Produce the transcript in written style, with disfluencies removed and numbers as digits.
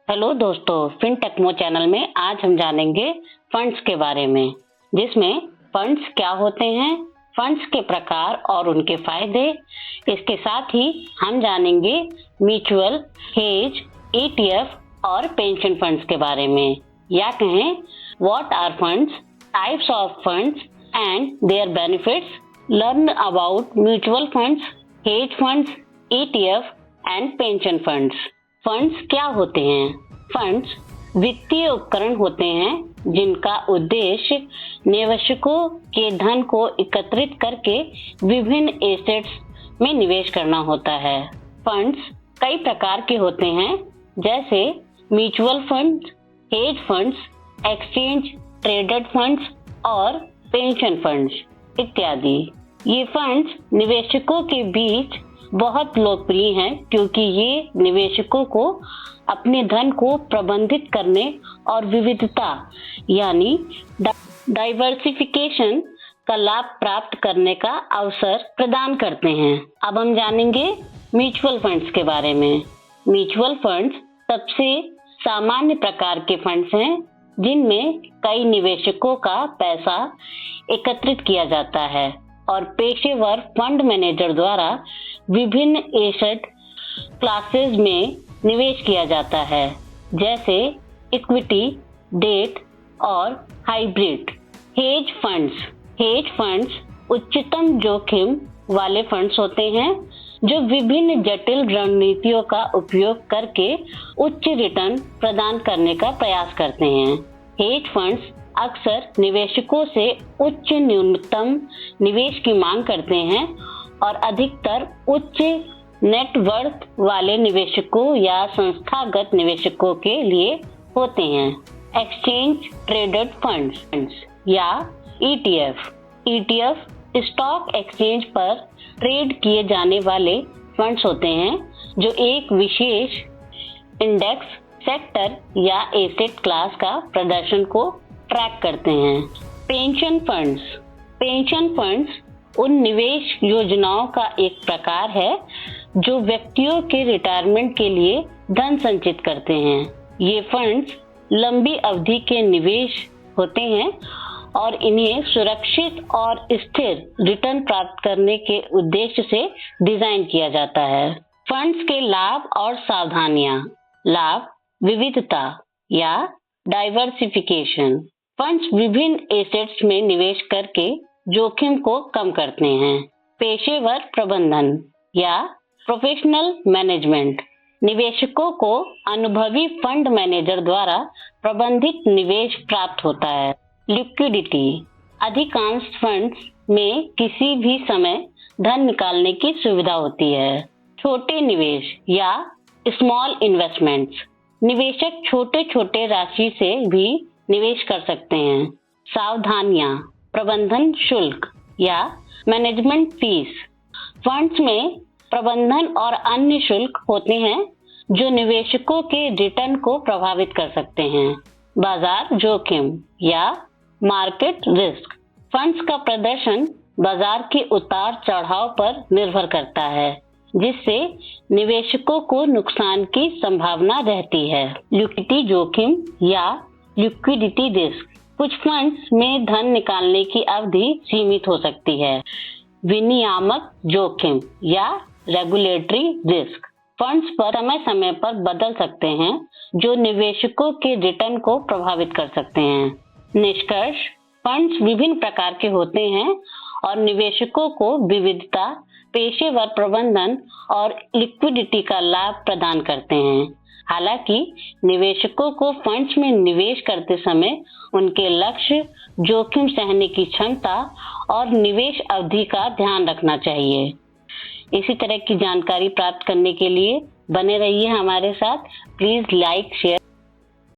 Hello दोस्तों, फिनटेक्मो channel में आज हम जानेंगे फंड्स के बारे में, जिसमें फंड्स क्या होते हैं, फंड्स के प्रकार और उनके फायदे। इसके साथ ही हम जानेंगे म्यूचुअल, हेज, ईटीएफ और पेंशन फंड्स के बारे में, या कहें what are funds, types of funds and their benefits. Learn about mutual funds, hedge funds, ETF and pension funds. Funds क्या होते हैं? फंड्स वित्तीय उपकरण होते हैं जिनका उद्देश्य निवेशकों के धन को एकत्रित करके विभिन्न एसेट्स में निवेश करना होता है। फंड्स कई प्रकार के होते हैं, जैसे mutual funds, hedge funds, exchange traded funds और पेंशन फंड्स इत्यादि। ये फंड्स निवेशकों के बीच बहुत लोकप्रिय हैं, क्योंकि ये निवेशकों को अपने धन को प्रबंधित करने और विविधता यानी डाइवर्सिफिकेशन का लाभ प्राप्त करने का अवसर प्रदान करते हैं। अब हम जानेंगे म्यूचुअल फंड्स के बारे में। म्यूचुअल फंड्स सबसे सामान्य प्रकार के फंड्स हैं, जिनमें कई निवेशकों का पैसा एकत्रित किया जाता है और पेशेवर फंड मैनेजर द्वारा विभिन्न एसेट क्लासेस में निवेश किया जाता है, जैसे इक्विटी, डेट और हाइब्रिड। हेज फंड्स उच्चतम जोखिम वाले फंड्स होते हैं, जो विभिन्न जटिल रणनीतियों का उपयोग करके उच्च रिटर्न प्रदान करने का प्रयास करते हैं। हेज फंड्स अक्सर निवेशकों से उच्च न्यूनतम निवेश की मांग करते हैं और अधिकतर उच्च नेटवर्थ वाले निवेशकों या संस्थागत निवेशकों के लिए होते हैं। एक्सचेंज ट्रेडेड फंड्स या ईटीएफ स्टॉक एक्सचेंज पर ट्रेड किए जाने वाले फंड्स होते हैं, जो एक विशेष इंडेक्स, सेक्टर या एसेट क्लास का प्रदर्शन को ट्रैक करते हैं। पेंशन फंड्स उन निवेश योजनाओं का एक प्रकार है जो व्यक्तियों के रिटायरमेंट के लिए धन संचित करते हैं। ये फंड्स लंबी अवधि के निवेश होते हैं और इन्हें सुरक्षित और स्थिर रिटर्न प्राप्त करने के उद्देश्य से डिजाइन किया जाता है। फंड्स के लाभ और सावधानियां। लाभ, विविधता या डाइवर्सिफिकेशन। फंड्स विभिन्न एसेट्स में निवेश करके जोखिम को कम करते हैं। पेशेवर प्रबंधन या प्रोफेशनल मैनेजमेंट। निवेशकों को अनुभवी फंड मैनेजर द्वारा प्रबंधित निवेश प्राप्त होता है। लिक्विडिटी। अधिकांश फंड्स में किसी भी समय धन निकालने की सुविधा होती है। छोटे निवेश या स्मॉल इन्वेस्टमेंट्स। निवेशक छोटे छोटे राशि से भी निवेश कर सकते हैं। सावधानियां। प्रबंधन शुल्क या मैनेजमेंट फीस। फंड्स में प्रबंधन और अन्य शुल्क होते हैं जो निवेशकों के रिटर्न को प्रभावित कर सकते हैं। बाजार जोखिम या मार्केट रिस्क। फंड्स का प्रदर्शन बाजार के उतार चढ़ाव पर निर्भर करता है, जिससे निवेशकों को नुकसान की संभावना रहती है। लिक्विडिटी जोखिम या लिक्विडिटी रिस्क। कुछ फंड्स में धन निकालने की अवधि सीमित हो सकती है। विनियामक जोखिम या रेगुलेटरी रिस्क। फंड्स पर समय समय पर बदल सकते हैं, जो निवेशकों के रिटर्न को प्रभावित कर सकते हैं। निष्कर्ष, फंड्स विभिन्न प्रकार के होते हैं और निवेशकों को विविधता, पेशेवर प्रबंधन और लिक्विडिटी का लाभ प्रदान करते हैं। हालांकि निवेशकों को फंड्स में निवेश करते समय उनके लक्ष्य, जोखिम सहने की क्षमता और निवेश अवधि का ध्यान रखना चाहिए। इसी तरह की जानकारी प्राप्त करने के लिए बने रहिए हमारे साथ। Please like, share